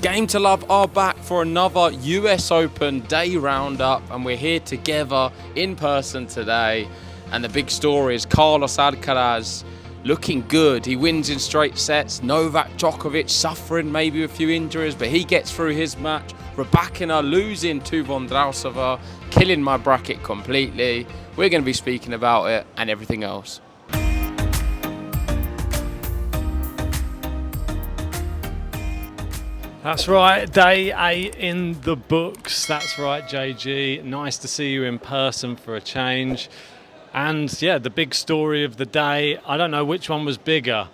Game to Love are back for another US Open day roundup, and we're here together in person today. And the big story is Carlos Alcaraz looking good. He wins in straight sets. Novak Djokovic suffering maybe a few injuries, but he gets through his match. Rybakina losing to Vondrousova, killing my bracket completely. We're going to be speaking about it and everything else. That's right, day 8 in the books. That's right, JG. Nice to see you in person for a change. And yeah, the big story of the day, I don't know which one was bigger.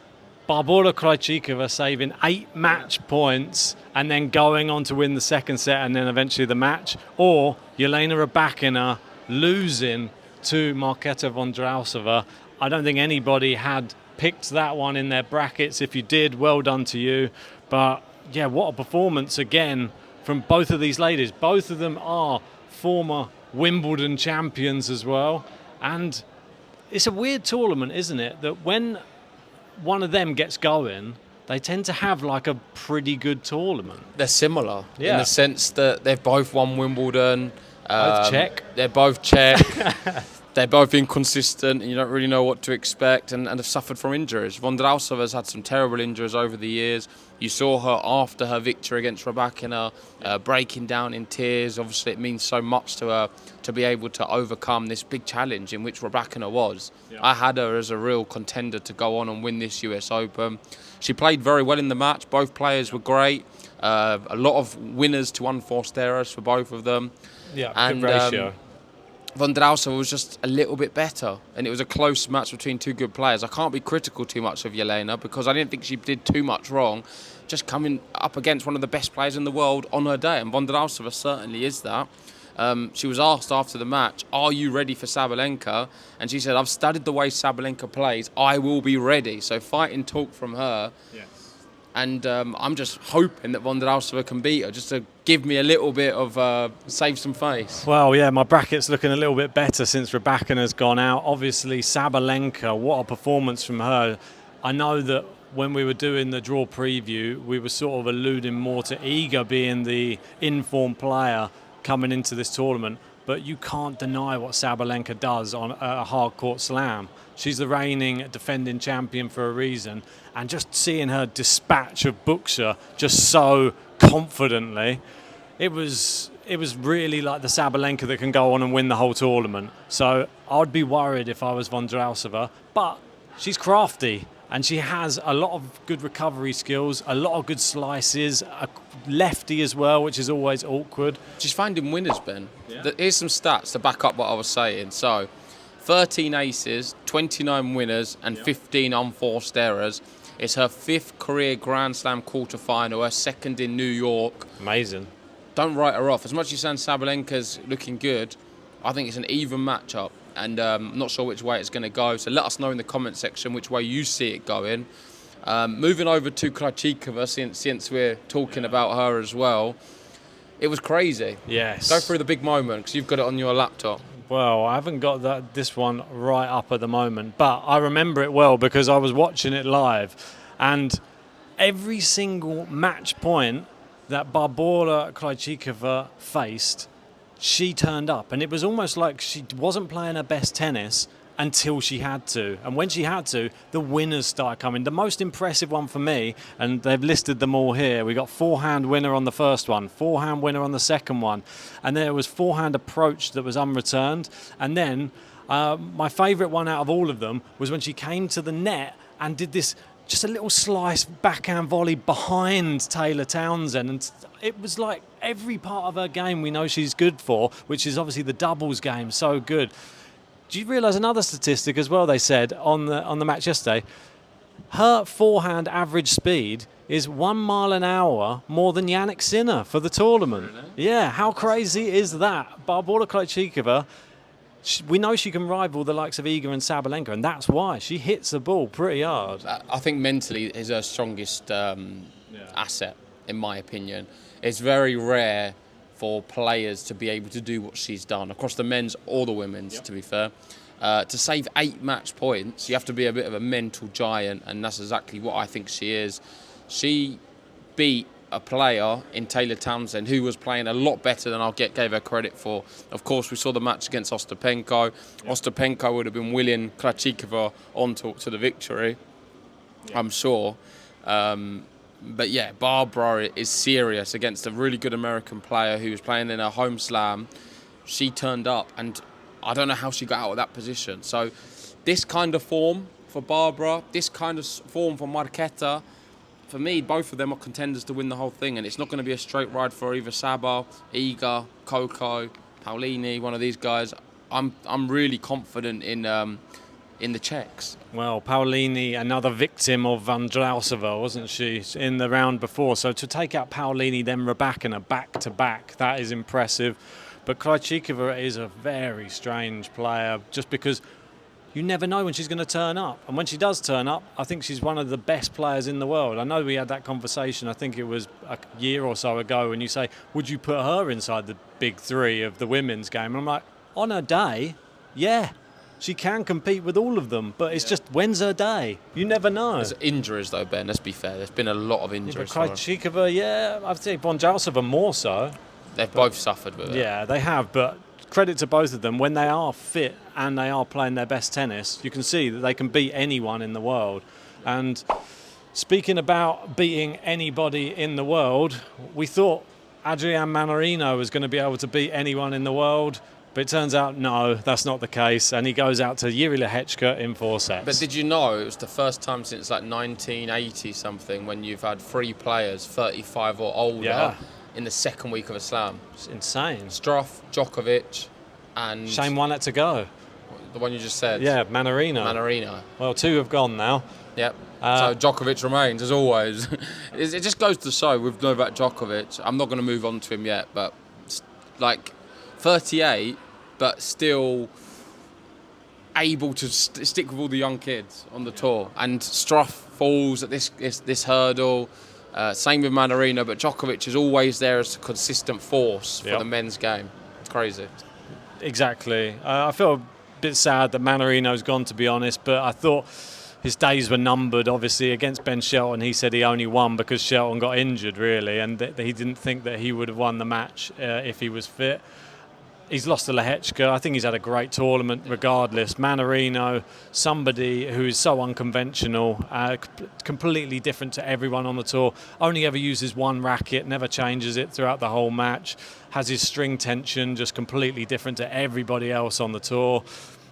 Barbora Krejcikova saving 8 match points and then going on to win the second set and then eventually the match. Or Jelena Rybakina losing to Marketa Vondrousova. I don't think anybody had picked that one in their brackets. If you did, well done to you. But yeah, what a performance again from both of these ladies. Both of them are former Wimbledon champions as well. And it's a weird tournament, isn't it? That when one of them gets going, they tend to have like a pretty good tournament. They're similar in the sense that they've both won Wimbledon. Both Czech. They're both Czech. They're both inconsistent, and you don't really know what to expect, and have suffered from injuries. Vondrousova's had some terrible injuries over the years. You saw her after her victory against Rybakina, breaking down in tears. Obviously, it means so much to her to be able to overcome this big challenge in which Rybakina was. Yeah. I had her as a real contender to go on and win this US Open. She played very well in the match. Both players were great. A lot of winners to unforced errors for both of them. Yeah, and, good ratio. Vondrousova was just a little bit better, and it was a close match between two good players. I can't be critical too much of Jelena because I didn't think she did too much wrong, just coming up against one of the best players in the world on her day, and Vondrousova certainly is that. She was asked after the match, "Are you ready for Sabalenka?" And she said, "I've studied the way Sabalenka plays. I will be ready." So fighting talk from her. Yes. And I'm just hoping that Vondrousova can beat her, just to give me a little bit of save some face. Well, yeah, my bracket's looking a little bit better since Rybakina's gone out. Obviously, Sabalenka, what a performance from her. I know that when we were doing the draw preview, we were sort of alluding more to Iga being the informed player coming into this tournament. But you can't deny what Sabalenka does on a hard court slam. She's the reigning defending champion for a reason. And just seeing her dispatch of Buxa just so confidently, it was really like the Sabalenka that can go on and win the whole tournament. So I'd be worried if I was Vondrousova. But she's crafty. And she has a lot of good recovery skills, a lot of good slices, a lefty as well, which is always awkward. She's finding winners, Ben. Yeah. Here's some stats to back up what I was saying. So, 13 aces, 29 winners, and 15 unforced errors. It's her 5th career Grand Slam quarterfinal, her 2nd in New York. Amazing. Don't write her off. As much as you're saying Sabalenka's looking good, I think it's an even matchup. And I'm not sure which way it's going to go. So let us know in the comment section which way you see it going. Moving over to Krejcikova, since we're talking about her as well. It was crazy. Yes. Go through the big moment, because you've got it on your laptop. Well, I haven't got this one right up at the moment, but I remember it well because I was watching it live. And every single match point that Barbora Krejcikova faced, she turned up, and it was almost like she wasn't playing her best tennis until she had to. And when she had to, the winners started coming. The most impressive one for me, and they've listed them all here, we got forehand winner on the first one, forehand winner on the second one, and then it was forehand approach that was unreturned. And then my favourite one out of all of them was when she came to the net and did this just a little slice backhand volley behind Taylor Townsend, and it was like every part of her game we know she's good for, which is obviously the doubles game, so good. Do you realise another statistic as well? They said on the match yesterday, her forehand average speed is 1 mile an hour more than Jannik Sinner for the tournament. Really? Yeah, how crazy is that? Barbora Krejcikova, we know she can rival the likes of Iga and Sabalenka, and that's why she hits the ball pretty hard. I think mentally is her strongest asset, in my opinion. It's very rare for players to be able to do what she's done across the men's or the women's, to be fair. To save 8 match points, you have to be a bit of a mental giant, and that's exactly what I think she is. She beat a player in Taylor Townsend who was playing a lot better than gave her credit for. Of course, we saw the match against Ostapenko. Yeah. Ostapenko would have been willing Krejcikova on to the victory, I'm sure. But yeah, Barbara is serious against a really good American player who was playing in her home slam. She turned up, and I don't know how she got out of that position. So this kind of form for Barbara, this kind of form for Marketa, for me, both of them are contenders to win the whole thing, and it's not going to be a straight ride for either Saba, Iga, Coco, Paulini, one of these guys. I'm really confident in the Czechs. Well, Paulini, another victim of Vondrousova, wasn't she, in the round before? So to take out Paulini, then Rybakina back-to-back, that is impressive. But Krejcikova is a very strange player, just because you never know when she's going to turn up. And when she does turn up, I think she's one of the best players in the world. I know we had that conversation, I think it was a year or so ago, and you say, would you put her inside the big three of the women's game? And I'm like, on her day, yeah. She can compete with all of them, but it's just, when's her day? You never know. There's injuries, though, Ben, let's be fair. There's been a lot of injuries. Yeah, Krejcikova, yeah, I think Vondrousova more so. They've both suffered with it. Yeah, they have, but credit to both of them. When they are fit and they are playing their best tennis, you can see that they can beat anyone in the world. And speaking about beating anybody in the world, we thought Adrian Mannarino was going to be able to beat anyone in the world, but it turns out, no, that's not the case. And he goes out to Jiri Lehečka in 4 sets. But did you know it was the first time since like 1980-something when you've had 3 players, 35 or older, in the second week of a slam? It's insane. Struff, Djokovic, and... Shame one had to go. The one you just said? Yeah, Mannarino. Well, 2 have gone now. Yep. So Djokovic remains, as always. It just goes to show with Novak Djokovic. I'm not going to move on to him yet, but like 38, but still able to stick with all the young kids on the tour. And Struff falls at this hurdle. Same with Mannarino, but Djokovic is always there as a consistent force for the men's game. It's crazy. Exactly. I feel a bit sad that Mannarino's gone, to be honest, but I thought his days were numbered, obviously, against Ben Shelton. He said he only won because Shelton got injured, really, and that he didn't think that he would have won the match if he was fit. He's lost to Lehečka. I think he's had a great tournament regardless. Mannarino, somebody who is so unconventional, completely different to everyone on the tour. Only ever uses one racket, never changes it throughout the whole match. Has his string tension just completely different to everybody else on the tour.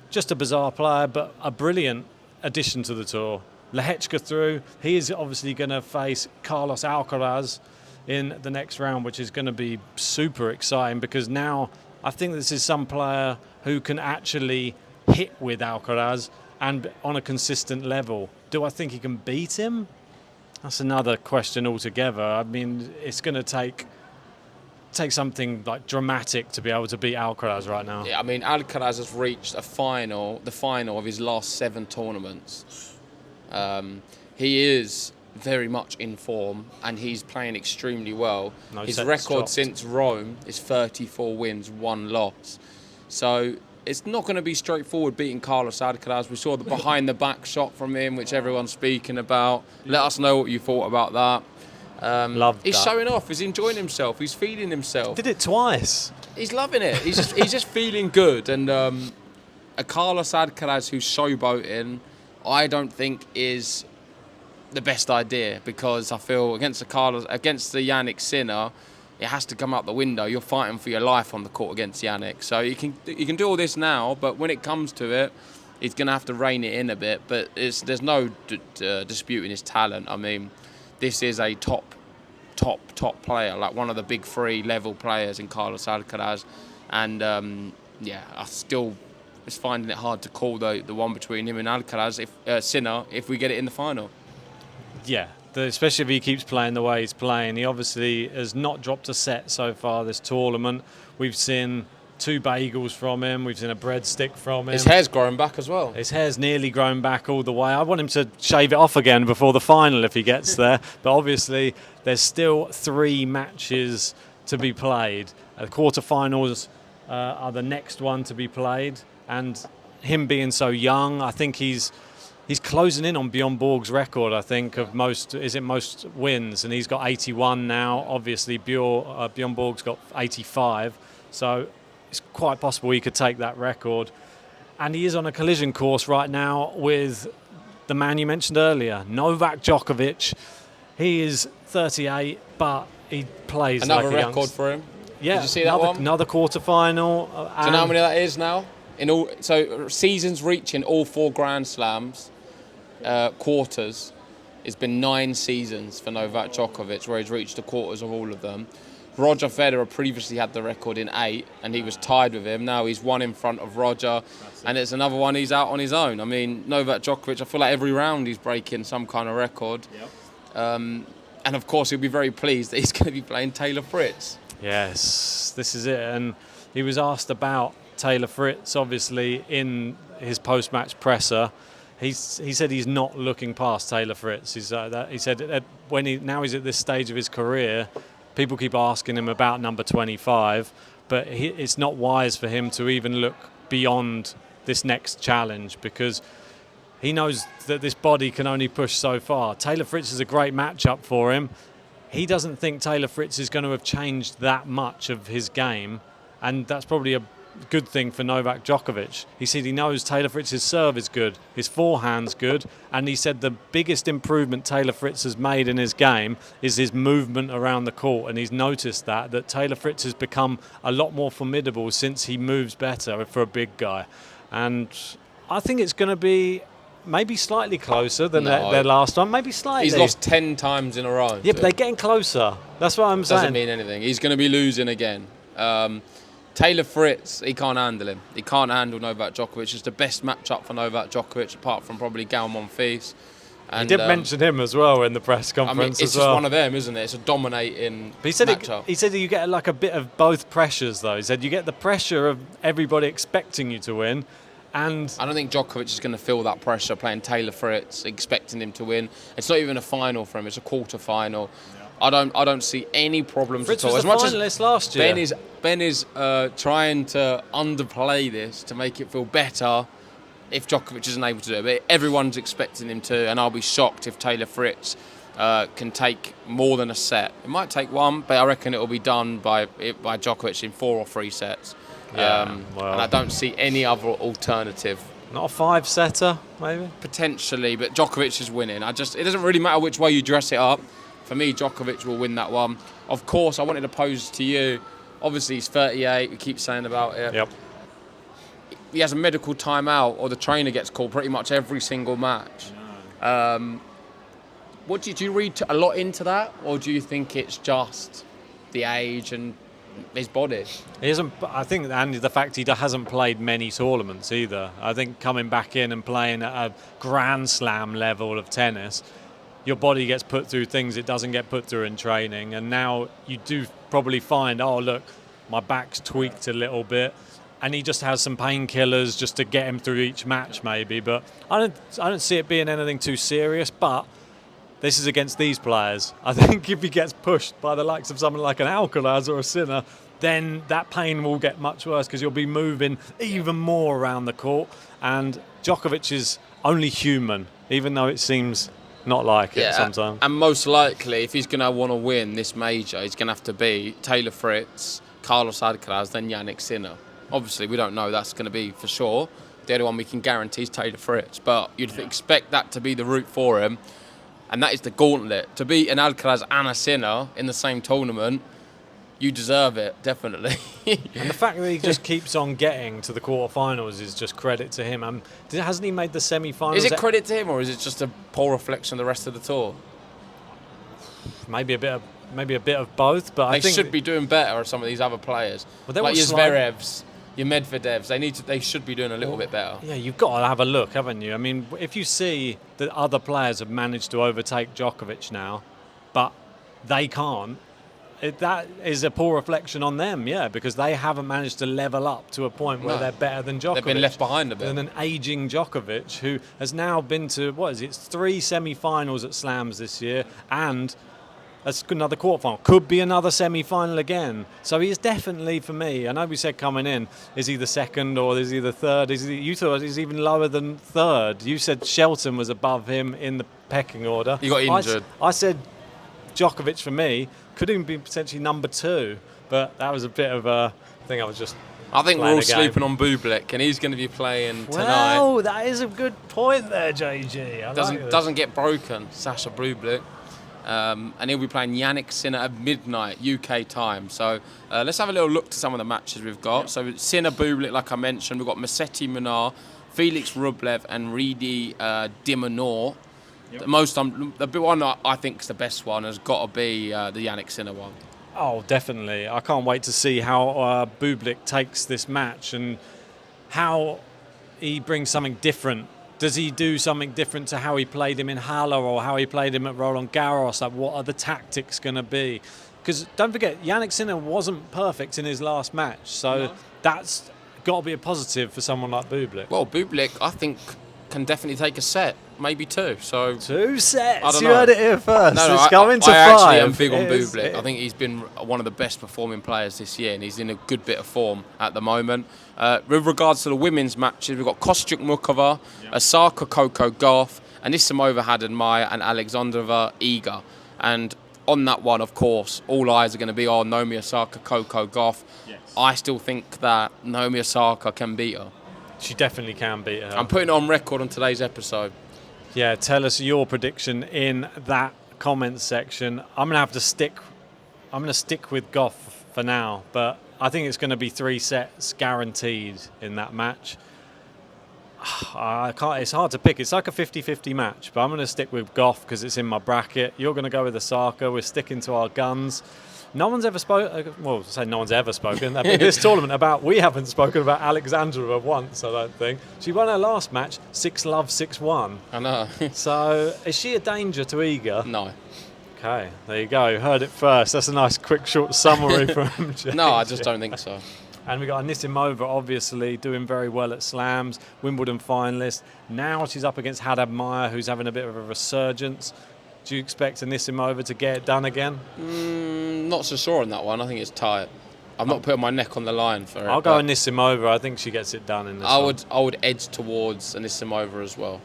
Just a bizarre player, but a brilliant addition to the tour. Lehečka through. He is obviously going to face Carlos Alcaraz in the next round, which is going to be super exciting because now I think this is some player who can actually hit with Alcaraz and on a consistent level. Do I think he can beat him? That's another question altogether. I mean, it's going to take something like dramatic to be able to beat Alcaraz right now. Yeah, I mean, Alcaraz has reached the final of his last 7 tournaments. He is very much in form and he's playing extremely well. His record since Rome is 34 wins, 1 loss. So it's not going to be straightforward beating Carlos Alcaraz. We saw the behind the back shot from him, which everyone's speaking about. Let us know what you thought about that. He's showing off. He's enjoying himself. He's feeling himself. Did it twice. He's loving it. He's just feeling good. And a Carlos Alcaraz who's showboating, I don't think is the best idea, because I feel against the Jannik Sinner, it has to come out the window. You're fighting for your life on the court against Jannik. So you can do all this now, but when it comes to it, he's going to have to rein it in a bit. But there's no disputing his talent. I mean, this is a top player, like one of the big 3 level players in Carlos Alcaraz. And I still is finding it hard to call the one between him and Alcaraz, Sinner, if we get it in the final. Yeah, especially if he keeps playing the way he's playing. He obviously has not dropped a set so far this tournament. We've seen 2 bagels from him. We've seen a breadstick from him. His hair's growing back as well. His hair's nearly grown back all the way. I want him to shave it off again before the final if he gets there. But obviously, there's still 3 matches to be played. The quarterfinals are the next one to be played. And him being so young, I think he He's closing in on Bjorn Borg's record, I think, of most wins, and he's got 81 now. Obviously, Bjorn Borg's got 85, so it's quite possible he could take that record. And he is on a collision course right now with the man you mentioned earlier, Novak Djokovic. He is 38, but he plays another like a record youngster. for him. Yeah, did you see that one? Another quarterfinal. Do you know how many that is now? So seasons reaching all 4 Grand Slams quarters. It's been 9 seasons for Novak Djokovic, where he's reached the quarters of all of them. Roger Federer previously had the record in 8, and he was tied with him. Now he's 1 in front of Roger, and it's another one he's out on his own. I mean, Novak Djokovic, I feel like every round he's breaking some kind of record. Yep. And of course, he'll be very pleased that he's going to be playing Taylor Fritz. Yes, this is it. And he was asked about Taylor Fritz, obviously, in his post-match presser. He said he's not looking past Taylor Fritz. He said now he's at this stage of his career, people keep asking him about number 25, but it's not wise for him to even look beyond this next challenge, because he knows that this body can only push so far. Taylor Fritz is a great matchup for him. He doesn't think Taylor Fritz is going to have changed that much of his game, and that's probably a good thing for Novak Djokovic. He said he knows Taylor Fritz's serve is good, his forehand's good, and he said the biggest improvement Taylor Fritz has made in his game is his movement around the court, and he's noticed that Taylor Fritz has become a lot more formidable since he moves better for a big guy. And I think it's going to be maybe slightly closer than their last one, maybe slightly. He's lost 10 times in a row. Yeah, but they're getting closer. That's what I'm saying. Doesn't mean anything. He's going to be losing again. Taylor Fritz, he can't handle him. He can't handle Novak Djokovic. It's the best matchup for Novak Djokovic, apart from probably Gael Monfils. And he did mention him as well in the press conference. I mean, it's just one of them, isn't it? It's a dominating matchup. He said you get like a bit of both pressures, though. He said you get the pressure of everybody expecting you to win, and I don't think Djokovic is going to feel that pressure playing Taylor Fritz, expecting him to win. It's not even a final for him; it's a quarter-final. Yeah. I don't see any problems Fritz at all. Was the finalist last year. Ben is trying to underplay this to make it feel better if Djokovic isn't able to do it. But everyone's expecting him to, and I'll be shocked if Taylor Fritz can take more than a set. It might take one, but I reckon it will be done by Djokovic in 4 or 3 sets. Yeah, and I don't see any other alternative. Not a 5-setter, maybe? Potentially, but Djokovic is winning. It doesn't really matter which way you dress it up. For me, Djokovic will win that one. Of course, I wanted to pose to you. Obviously, he's 38. We keep saying about it. Yep. He has a medical timeout, or the trainer gets called pretty much every single match. What do you read a lot into that, or do you think it's just the age and his body? He hasn't. I think, and the fact he hasn't played many tournaments either. I think coming back in and playing at a Grand Slam level of tennis, your body gets put through things it doesn't get put through in training, and now you do probably find, oh look, my back's tweaked a little bit, and he just has some painkillers just to get him through each match maybe. But I don't see it being anything too serious. But this is against these players. I think if he gets pushed by the likes of someone like an Alcaraz or a Sinner, then that pain will get much worse, because you'll be moving even more around the court. And Djokovic is only human, even though it seems not like it sometimes. And most likely, if he's going to want to win this major, he's going to have to be Taylor Fritz, Carlos Alcaraz, then Jannik Sinner. Obviously, we don't know that's going to be for sure. The only one we can guarantee is Taylor Fritz. But you'd expect that to be the route for him. And that is the gauntlet. To beat an Alcaraz and a Sinner in the same tournament, you deserve it, definitely. And the fact that he just keeps on getting to the quarterfinals is just credit to him. Hasn't he made the semi-finals? Is it credit to him, or is it just a poor reflection of the rest of the tour? Maybe a bit of both. But I think they should be doing better as some of these other players, like your Zverevs, your Medvedevs. They should be doing a little bit better. Yeah, you've got to have a look, haven't you? I mean, if you see that other players have managed to overtake Djokovic now, but they can't, that is a poor reflection on them, because they haven't managed to level up to a point where they're better than Djokovic. They've been left behind a bit. Than an ageing Djokovic, who has now been to, 3 semi-finals at Slams this year, and That's another quarterfinal. Could be another semi-final again. So he's definitely, for me, I know we said coming in, is he the second or is he the third? You thought he's even lower than third. You said Shelton was above him in the pecking order. He got injured. I said Djokovic, for me, could even be potentially number 2. But that was a bit of a thing. I think we're all sleeping on Bublik, and he's going to be playing tonight. Well, that is a good point there, JG. Doesn't get broken, Sasha Bublik. And he'll be playing Yannick Sinner at midnight UK time. So let's have a little look to some of the matches we've got. So Sinner, Bublik, like I mentioned, we've got Musetti, Munar, Felix Rublev, and Ridi Dimonor. Yep. The big one I think is the best one has got to be the Yannick Sinner one. Oh, definitely. I can't wait to see how Bublik takes this match and how he brings something different. Does he do something different to how he played him in Halle or how he played him at Roland Garros? Like, what are the tactics going to be? Because don't forget, Yannick Sinner wasn't perfect in his last match, so that's got to be a positive for someone like Bublik. Well, Bublik, I think, can definitely take a set, maybe 2. So 2 sets. I don't you know. heard it here first. No, it's going to 5. I actually am big on Bublik. I think he's been one of the best performing players this year, and he's in a good bit of form at the moment. With regards to the women's matches, we've got Kostyuk Mukova, Osaka Coco Gauff, Anisimova Haddad Maya, and Alexandrova Iga. And on that one, of course, all eyes are going to be on Naomi Osaka Coco Gauff. Yes. I still think that Naomi Osaka can beat her. She definitely can beat her. I'm putting it on record on today's episode. Yeah, tell us your prediction in that comments section. I'm going to stick with Gauff for now, but I think it's going to be 3 sets guaranteed in that match. It's hard to pick. It's like a 50-50 match, but I'm going to stick with Gauff because it's in my bracket. You're going to go with Osaka. We're sticking to our guns. No one's ever spoken. Well, say no one's ever spoken at this tournament about. We haven't spoken about Alexandrova once. I don't think she won her last match 6-love, 6-1. I know. So is she a danger to Iga? No. Okay, there you go. Heard it first. That's a nice, quick, short summary from JJ. No, I just don't think so. And we got Anisimova, obviously, doing very well at slams, Wimbledon finalist. Now she's up against Haddad Maya, who's having a bit of a resurgence. Do you expect Anisimova to get it done again? Not so sure on that one. I think it's tight. I'm not putting my neck on the line for it. I'll go Anisimova. I think she gets it done in this one. I would edge towards Anisimova as well.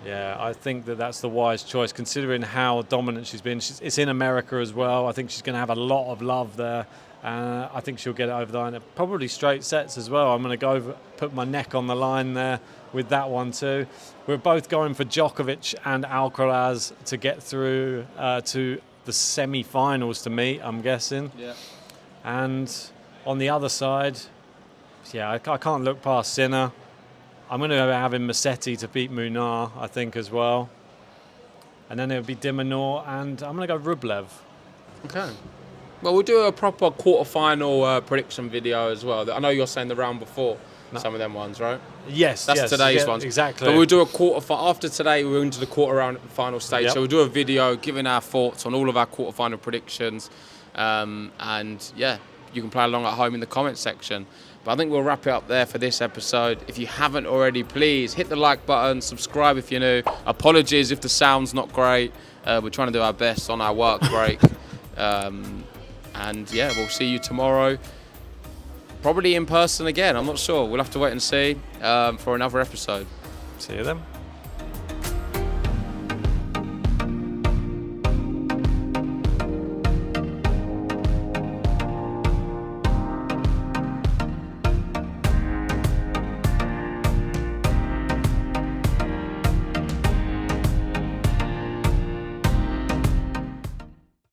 Yeah, I think that's the wise choice, considering how dominant she's been. It's in America as well. I think she's going to have a lot of love there. I think she'll get it over the line. Probably straight sets as well. I'm going to put my neck on the line there with that one too. We're both going for Djokovic and Alcaraz to get through to the semi-finals to meet, I'm guessing. Yeah. And on the other side, I can't look past Sinner. I'm going to have him Musetti to beat Munar, I think, as well. And then it'll be Dimonor, and I'm going to go Rublev. Okay. Well, we'll do a proper quarter-final prediction video as well. I know you're saying the round before some of them ones, right? Yes, That's today's ones. Exactly. But we'll do a after today, we're into the final stage. Yep. So we'll do a video giving our thoughts on all of our quarter-final predictions. And, yeah, you can play along at home in the comments section. But I think we'll wrap it up there for this episode. If you haven't already, please hit the like button, subscribe if you're new. Apologies if the sound's not great. We're trying to do our best on our work break. And yeah, we'll see you tomorrow. Probably in person again. I'm not sure. We'll have to wait and see for another episode. See you then.